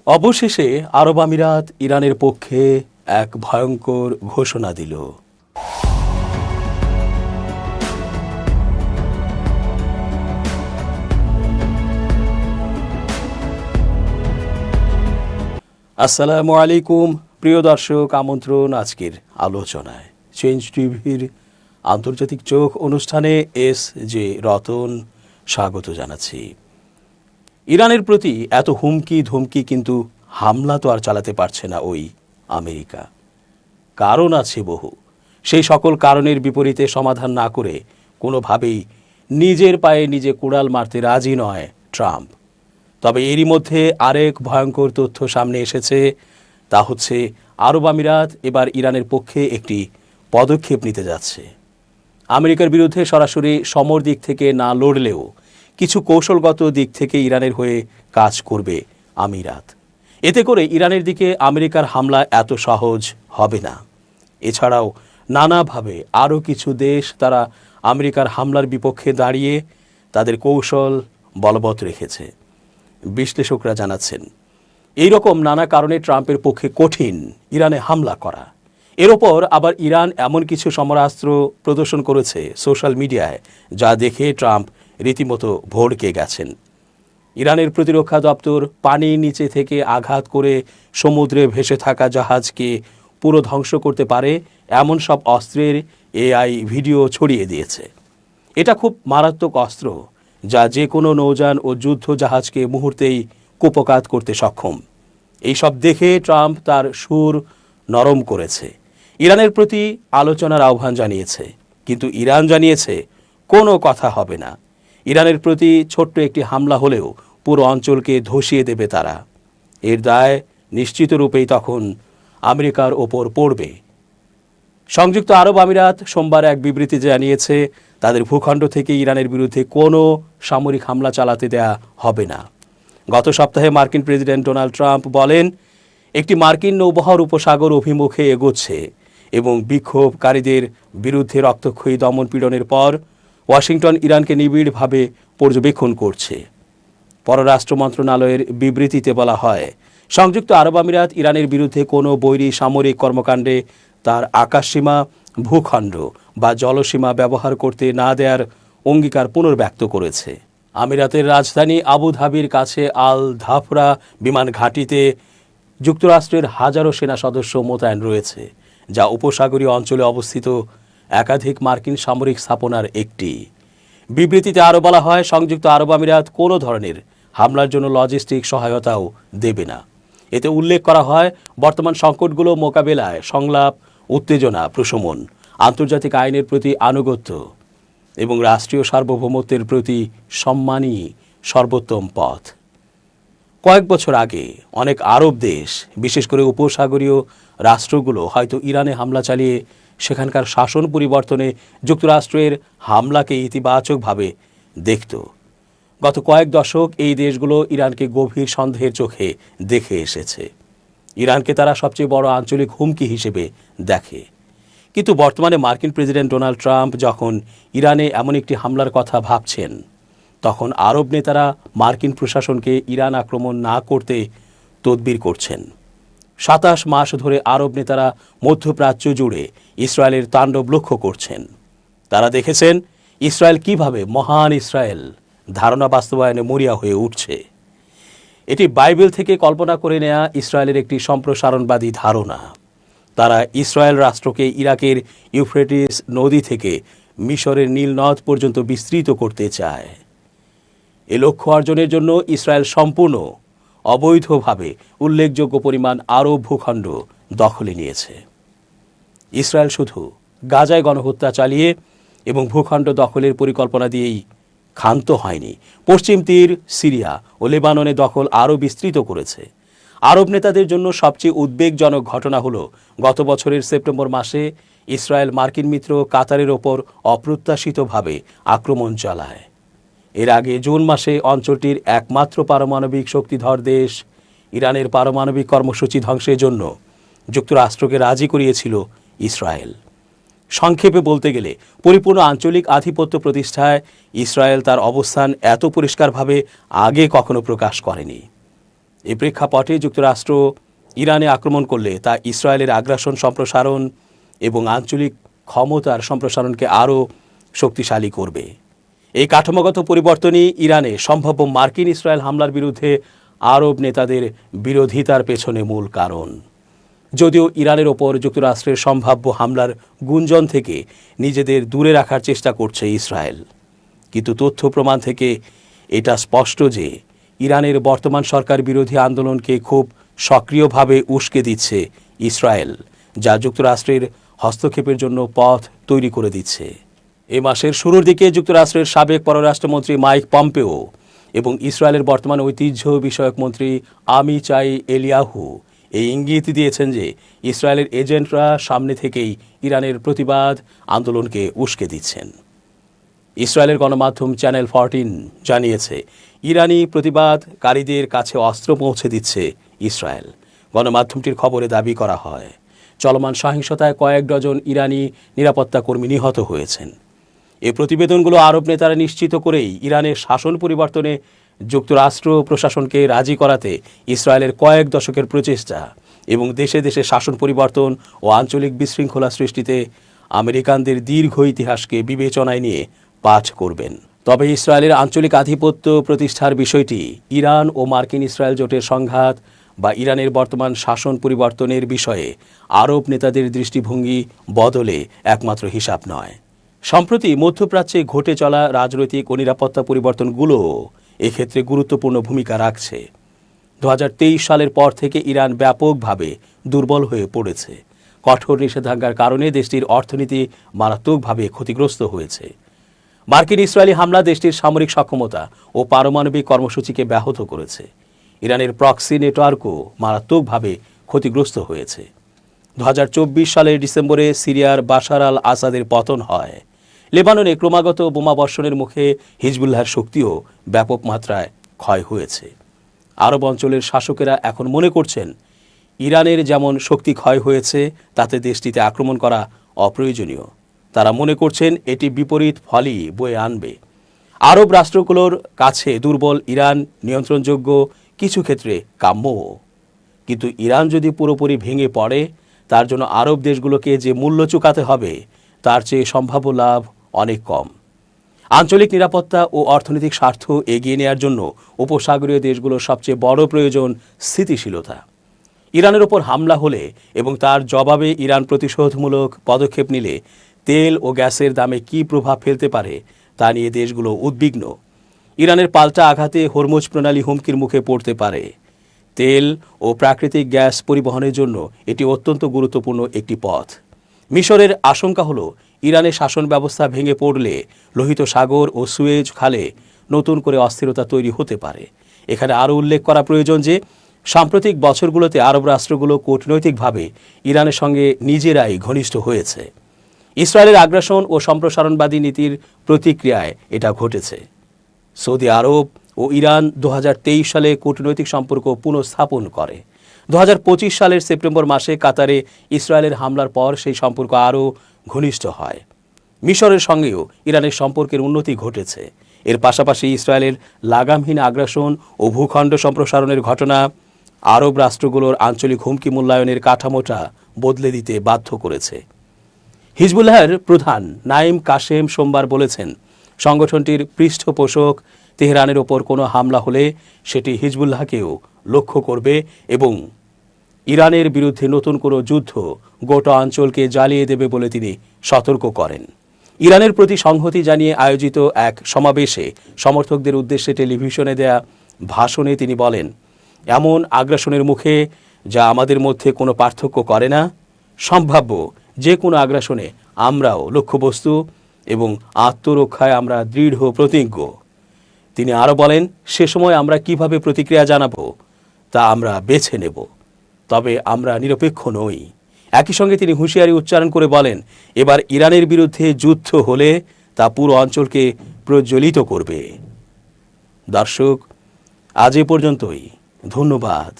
অবশেষে আরব আমিরাত ইরানের পক্ষে এক ভয়ঙ্কর ঘোষণা দিল। আসসালামু আলাইকুম প্রিয় দর্শক, আমন্ত্রণ আজকের আলোচনায়। চেঞ্জ টিভির আন্তর্জাতিক চোখ অনুষ্ঠানে এস জে রতন স্বাগত জানাচ্ছি। ইরানের প্রতি এত হুমকি ধমকি, কিন্তু হামলা তো আর চালাতে পারছে না ওই আমেরিকা। কারণ আছে বহু। সেই সকল কারণের বিপরীতে সমাধান না করে কোনোভাবেই নিজের পায়ে নিজে কুড়াল মারতে রাজি নয় ট্রাম্প। তবে এরই মধ্যে আরেক ভয়ঙ্কর তথ্য সামনে এসেছে। তা হচ্ছে আরব আমিরাত এবার ইরানের পক্ষে একটি পদক্ষেপ নিতে যাচ্ছে। আমেরিকার বিরুদ্ধে সরাসরি সমর দিক থেকে না লড়লেও কিছু কৌশলগত দিক থেকে ইরানের হয়ে কাজ করবে আমিরাত। এতে করে ইরানের দিকে আমেরিকার হামলা এত সহজ হবে না। এছাড়াও নানাভাবে আরও কিছু দেশ তারা আমেরিকার হামলার বিপক্ষে দাঁড়িয়ে তাদের কৌশল বলবৎ রেখেছে। বিশ্লেষকরা জানাচ্ছেন, এই রকম নানা কারণে ট্রাম্পের পক্ষে কঠিন ইরানে হামলা করা। এর ওপর আবার ইরান এমন কিছু সমরাস্ত্র প্রদর্শন করেছে সোশ্যাল মিডিয়ায়, যা দেখে ট্রাম্প রীতিমতো ভড়কে গেছেন। ইরানের প্রতিরক্ষা দপ্তর পানির নিচে থেকে আঘাত করে সমুদ্রে ভেসে থাকা জাহাজকে পুরো ধ্বংস করতে পারে এমন সব অস্ত্রের এআই ভিডিও ছড়িয়ে দিয়েছে। এটা খুব মারাত্মক অস্ত্র, যা যে কোনো নৌযান ও যুদ্ধ জাহাজকে মুহূর্তেই কুপকাত করতে সক্ষম। এই সব দেখে ট্রাম্প তার সুর নরম করেছে, ইরানের প্রতি আলোচনার আহ্বান জানিয়েছে। কিন্তু ইরান জানিয়েছে কোনো কথা হবে না। ইরানের প্রতি ছোট্ট একটি হামলা হলেও পুরো অঞ্চলকে ধসিয়ে দেবে তারা। এর দায় নিশ্চিত রূপেই তখন আমেরিকার ওপর পড়বে। সংযুক্ত আরব আমিরাত সোমবার এক বিবৃতিতে জানিয়েছে, তাদের ভূখণ্ড থেকে ইরানের বিরুদ্ধে কোনো সামরিক হামলা চালাতে দেয়া হবে না। গত সপ্তাহে মার্কিন প্রেসিডেন্ট ডোনাল্ড ট্রাম্প বলেন, একটি মার্কিন নৌবহর উপসাগর অভিমুখে এগোচ্ছে এবং বিক্ষোভকারীদের বিরুদ্ধে রক্তক্ষয়ী দমনপীড়নের পর ওয়াশিংটন ইরানকে নিবিড়ভাবে পর্যবেক্ষণ করছে। পররাষ্ট্র মন্ত্রণালয়ের বিবৃতিতে বলা হয়, সংযুক্ত আরব আমিরাত ইরানের বিরুদ্ধে কোনো বৈরী সামরিক কর্মকাণ্ডে তার আকাশসীমা, ভূখণ্ড বা জলসীমা ব্যবহার করতে না দেওয়ার অঙ্গীকার পুনর্ব্যক্ত করেছে। আমিরাতের রাজধানী আবুধাবির কাছে আল ধাফরা বিমান ঘাঁটিতে যুক্তরাষ্ট্রের হাজারো সেনা সদস্য মোতায়েন রয়েছে, যা উপসাগরীয় অঞ্চলে অবস্থিত একাধিক মার্কিন সামরিক স্থাপনার একটি। বিবৃতিতে আরও বলা হয়, সংযুক্ত আরব আমিরাত কোনো ধরনের হামলার জন্য লজিস্টিক সহায়তাও দেবে না। এতে উল্লেখ করা হয়, বর্তমান সংকটগুলো মোকাবেলায় সংলাপ, উত্তেজনা প্রশমন, আন্তর্জাতিক আইনের প্রতি আনুগত্য এবং রাষ্ট্রীয় সার্বভৌমত্বের প্রতি সম্মানই সর্বোত্তম পথ। কয়েক বছর আগে অনেক আরব দেশ, বিশেষ করে উপসাগরীয় রাষ্ট্রগুলো হয়তো ইরানে হামলা চালিয়ে সেখানকার শাসন পরিবর্তনে যুক্তরাষ্ট্রের হামলাকে ইতিবাচকভাবে দেখত। গত কয়েক দশক এই দেশগুলো ইরানকে গভীর সন্দেহের চোখে দেখে এসেছে। ইরানকে তারা সবচেয়ে বড় আঞ্চলিক হুমকি হিসেবে দেখে। কিন্তু বর্তমানে মার্কিন প্রেসিডেন্ট ডোনাল্ড ট্রাম্প যখন ইরানে এমন একটি হামলার কথা ভাবছেন, তখন আরব নেতারা মার্কিন প্রশাসনকে ইরান আক্রমণ না করতে তদবির করছেন। ২৭ মাস ধরে আরব নেতারা মধ্যপ্রাচ্য জুড়ে ইসরায়েলের তাণ্ডব লক্ষ্য করছেন। তারা দেখেছেন ইসরায়েল কিভাবে মহান ইসরায়েল ধারণা বাস্তবায়নে মরিয়া হয়ে উঠছে। এটি বাইবেল থেকে কল্পনা করে নেয়া ইসরায়েলের একটি সম্প্রসারণবাদী ধারণা। তারা ইসরায়েল রাষ্ট্রকে ইরাকের ইউফ্রেটিস নদী থেকে মিশরের নীল নদ পর্যন্ত বিস্তৃত করতে চায়। এ লক্ষ্য অর্জনের জন্য ইসরায়েল সম্পূর্ণ অবৈধভাবে উল্লেখযোগ্য পরিমাণ আরব ভূখণ্ড দখলে নিয়েছে। ইসরায়েল শুধু গাজায় গণহত্যা চালিয়ে এবং ভূখণ্ড দখলের পরিকল্পনা দিয়েই ক্ষান্ত হয়নি, পশ্চিম তীর, সিরিয়া ও লেবাননে দখল আরও বিস্তৃত করেছে। আরব নেতাদের জন্য সবচেয়ে উদ্বেগজনক ঘটনা হলো, গত বছরের সেপ্টেম্বর মাসে ইসরায়েল মার্কিন মিত্র কাতারের ওপর অপ্রত্যাশিতভাবে আক্রমণ চালায়। এর আগে জুন মাসে অঞ্চলটির একমাত্র পারমাণবিক শক্তিধর দেশ ইরানের পারমাণবিক কর্মসূচি ধ্বংসের জন্য যুক্তরাষ্ট্রকে রাজি করিয়েছিল ইসরায়েল। সংক্ষেপে বলতে গেলে পরিপূর্ণ আঞ্চলিক আধিপত্য প্রতিষ্ঠায় ইসরায়েল তার অবস্থান এত পরিষ্কারভাবে আগে কখনো প্রকাশ করেনি। এই প্রেক্ষাপটে যুক্তরাষ্ট্র ইরানে আক্রমণ করলে তা ইসরায়েলের আগ্রাসন সম্প্রসারণ এবং আঞ্চলিক ক্ষমতার সম্প্রসারণকে আরও শক্তিশালী করবে। এই কাঠামোগত পরিবর্তনই ইরানে সম্ভাব্য মার্কিন ইসরায়েল হামলার বিরুদ্ধে আরব নেতাদের বিরোধিতার পেছনে মূল কারণ। যদিও ইরানের ওপর যুক্তরাষ্ট্রের সম্ভাব্য হামলার গুঞ্জন থেকে নিজেদের দূরে রাখার চেষ্টা করছে ইসরায়েল, কিন্তু তথ্য প্রমাণ থেকে এটা স্পষ্ট যে ইরানের বর্তমান সরকার বিরোধী আন্দোলনকে খুব সক্রিয়ভাবে উস্কে দিচ্ছে ইসরায়েল, যা যুক্তরাষ্ট্রের হস্তক্ষেপের জন্য পথ তৈরি করে দিচ্ছে। এ মাসের শুরুর দিকে যুক্তরাষ্ট্রের সাবেক পররাষ্ট্রমন্ত্রী মাইক পম্পেও এবং ইসরায়েলের বর্তমান ঐতিহ্য বিষয়ক মন্ত্রী আমিচাই এলিয়াহু এই ইঙ্গিত দিয়েছেন যে ইসরায়েলের এজেন্টরা সামনে থেকেই ইরানের প্রতিবাদ আন্দোলনকে উস্কে দিচ্ছেন। ইসরায়েলের গণমাধ্যম চ্যানেল 14 জানিয়েছে ইরানি প্রতিবাদকারীদের কাছে অস্ত্র পৌঁছে দিচ্ছে ইসরায়েল। গণমাধ্যমটির খবরে দাবি করা হয় চলমান সহিংসতায় কয়েক ডজন ইরানি নিরাপত্তা কর্মী নিহত হয়েছেন। এই প্রতিবেদনগুলো আরব নেতারা নিশ্চিত করেই ইরানের শাসন পরিবর্তনে যুক্তরাষ্ট্র প্রশাসনকে রাজি করাতে ইসরায়েলের কয়েক দশকের প্রচেষ্টা এবং দেশে দেশে শাসন পরিবর্তন ও আঞ্চলিক বিশৃঙ্খলা সৃষ্টিতে আমেরিকানদের দীর্ঘ ইতিহাসকে বিবেচনায় নিয়ে পাঠ করবেন। তবে ইসরায়েলের আঞ্চলিক আধিপত্য প্রতিষ্ঠার বিষয়টি ইরান ও মার্কিন ইসরায়েল জোটের সংঘাত বা ইরানের বর্তমান শাসন পরিবর্তনের বিষয়ে আরব নেতাদের দৃষ্টিভঙ্গি বদলে একমাত্র হিসাব নয়। সম্প্রতি মধ্যপ্রাচ্যে ঘটে চলা রাজনৈতিক ও নিরাপত্তা পরিবর্তনগুলো এক্ষেত্রে গুরুত্বপূর্ণ ভূমিকা রাখছে। 2023 সালের পর থেকে ইরান ব্যাপকভাবে দুর্বল হয়ে পড়েছে। কঠোর নিষেধাজ্ঞার কারণে দেশটির অর্থনীতি মারাত্মকভাবে ক্ষতিগ্রস্ত হয়েছে। মার্কিন ইসরায়েলি হামলা দেশটির সামরিক সক্ষমতা ও পারমাণবিক কর্মসূচিকে ব্যাহত করেছে। ইরানের প্রক্সি নেটওয়ার্কও মারাত্মকভাবে ক্ষতিগ্রস্ত হয়েছে। 2024 সালের ডিসেম্বরে সিরিয়ার বাশার আল আসাদের পতন হয়। লেবাননে ক্রমাগত বোমাবর্ষণের মুখে হিজবুল্লাহর শক্তিও ব্যাপক মাত্রায় ক্ষয় হয়েছে। আরব অঞ্চলের শাসকেরা এখন মনে করছেন ইরানের যেমন শক্তি ক্ষয় হয়েছে তাতে দেশটিতে আক্রমণ করা অপ্রয়োজনীয়। তারা মনে করছেন এটি বিপরীত ফলই বয়ে আনবে। আরব রাষ্ট্রগুলোর কাছে দুর্বল ইরান নিয়ন্ত্রণযোগ্য, কিছু ক্ষেত্রে কাম্যও। কিন্তু ইরান যদি পুরোপুরি ভেঙে পড়ে তার জন্য আরব দেশগুলোকে যে মূল্য চুকাতে হবে তার চেয়ে সম্ভাব্য লাভ অনেক কম। আঞ্চলিক নিরাপত্তা ও অর্থনৈতিক স্বার্থ এগিয়ে নেওয়ার জন্য উপসাগরীয় দেশগুলোর সবচেয়ে বড় প্রয়োজন স্থিতিশীলতা। ইরানের ওপর হামলা হলে এবং তার জবাবে ইরান প্রতিশোধমূলক পদক্ষেপ নিলে তেল ও গ্যাসের দামে কী প্রভাব ফেলতে পারে তা নিয়ে দেশগুলো উদ্বিগ্ন। ইরানের পাল্টা আঘাতে হরমুজ প্রণালী হুমকির মুখে পড়তে পারে। তেল ও প্রাকৃতিক গ্যাস পরিবহনের জন্য এটি অত্যন্ত গুরুত্বপূর্ণ একটি পথ। মিশরের আশঙ্কা হলো ইরানের শাসন ব্যবস্থা ভেঙে পড়লে লোহিত সাগর ও সুয়েজ খালে নতুন করে অস্থিরতা তৈরি হতে পারে। এখানে আরও উল্লেখ করা প্রয়োজন যে সাম্প্রতিক বছরগুলোতে আরব রাষ্ট্রগুলো কূটনৈতিকভাবে ইরানের সঙ্গে নিজেরাই ঘনিষ্ঠ হয়েছে। ইসরায়েলের আগ্রাসন ও সম্প্রসারণবাদী নীতির প্রতিক্রিয়ায় এটা ঘটেছে। সৌদি আরব ও ইরান 2023 সালে কূটনৈতিক সম্পর্ক পুনঃস্থাপন করে। 2025 সালের সেপ্টেম্বর মাসে কাতারে ইসরায়েলের হামলার পর সেই সম্পর্ক আরও ঘনিষ্ঠ হয়। মিশরের সঙ্গেও ইরানের সম্পর্কের উন্নতি ঘটেছে। এর পাশাপাশি ইসরায়েলের লাগামহীন আগ্রাসন ও ভূখণ্ড সম্প্রসারণের ঘটনা আরব রাষ্ট্রগুলোর আঞ্চলিক হুমকি মূল্যায়নের কাঠামোটা বদলে দিতে বাধ্য করেছে। হিজবুল্লাহর প্রধান নাইম কাশেম সোমবার বলেছেন, সংগঠনটির পৃষ্ঠপোষক তেহরানের ওপর কোনো হামলা হলে সেটি হিজবুল্লাহকেও লক্ষ্য করবে এবং ইরানের বিরুদ্ধে নতুন কোনো যুদ্ধ গোটা অঞ্চলকে জ্বালিয়ে দেবে বলে তিনি সতর্ক করেন। ইরানের প্রতি সংহতি জানিয়ে আয়োজিত এক সমাবেশে সমর্থকদের উদ্দেশ্যে টেলিভিশনে দেয়া ভাষণে তিনি বলেন, এমন আগ্রাসনের মুখে যা আমাদের মধ্যে কোনো পার্থক্য করে না, সম্ভাব্য যে কোনো আগ্রাসনে আমরাও লক্ষ্যবস্তু এবং আত্মরক্ষায় আমরা দৃঢ় প্রতিজ্ঞ। তিনি আরও বলেন, সে সময় আমরা কিভাবে প্রতিক্রিয়া জানাবো তা আমরা বেছে নেব, তবে আমরা নিরপেক্ষ নই। একই সঙ্গে তিনি হুঁশিয়ারি উচ্চারণ করে বলেন, এবার ইরানের বিরুদ্ধে যুদ্ধ হলে তা পুরো অঞ্চলকে প্রজ্বলিত করবে। দর্শক, আজ এ পর্যন্তই। ধন্যবাদ।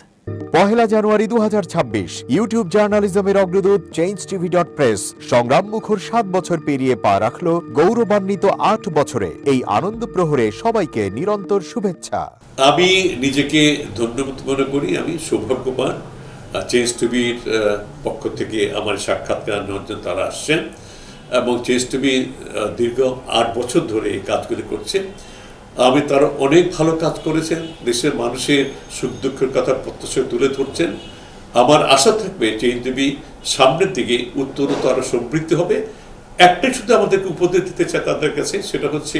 1 জানুয়ারি 2026 ইউটিউব জার্নালিজমের অগ্রদূত changeTV.press সংগ্রাম মুখর 7 বছর পেরিয়ে পা রাখলো গৌরবান্বিত 8 বছরে। এই আনন্দ প্রহরে সবাইকে নিরন্তর শুভেচ্ছা। আমি নিজেকে ধন্যবাদ মনে করি, আমি সৌভাগ্যবান। চেঞ্জ টিভির পক্ষ থেকে আমার সাক্ষাৎকার নেওয়ার জন্য তারা আসছেন এবং চেঞ্জ টিভি দীর্ঘ 8 বছর ধরে এই কাজগুলি করছে। আমি তারা অনেক ভালো কাজ করেছেন, দেশের মানুষের সুখ দুঃখের কথা প্রত্যক্ষ তুলে ধরছেন। আমার আশা থাকবে চেঞ্জ টিভি সামনের দিকে উত্তরোত্তর আরও সমৃদ্ধ হবে। একটাই শুধু আমাদেরকে উপদেশ দিতে চায় তাদের কাছে, সেটা হচ্ছে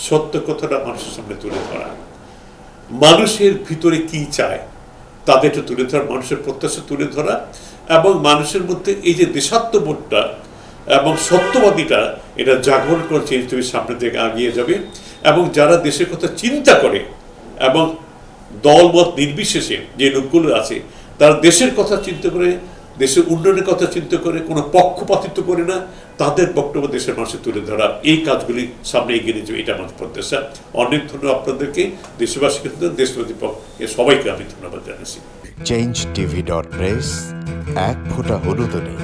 সত্য কথাটা মানুষের সামনে তুলে ধরা, মানুষের ভিতরে কি চায় তাদেরটা তুলে ধরা, মানুষের প্রত্যাশা তুলে ধরা এবং মানুষের মধ্যে এই যে দেশাত্মবোধটা এবং সত্যবাদীটা এটা জাগরণ করে চেঞ্জ টিভি সামনের দিকে এগিয়ে যাবে। এবং যারা দেশের কথা চিন্তা করে এবং দলমত নির্বিশেষে যে লোকগুলো আছে তারা দেশের কথা চিন্তা করে, দেশের উন্নয়নের কথা চিন্তা করে, কোনো পক্ষপাতিত্ব করে না, তাদের বক্তব্য দেশের মানুষে তুলে ধরা, এই কাজগুলি সামনে এগিয়ে নিয়ে যাবে, এটা আমাদের প্রত্যাশা। অনেক ধন্যবাদ আপনাদেরকে, দেশবাসীকে, দেশবাসী সবাইকে আমি ধন্যবাদ জানাচ্ছি। changeTV.press এক ফোঁটা হলুদ নেই।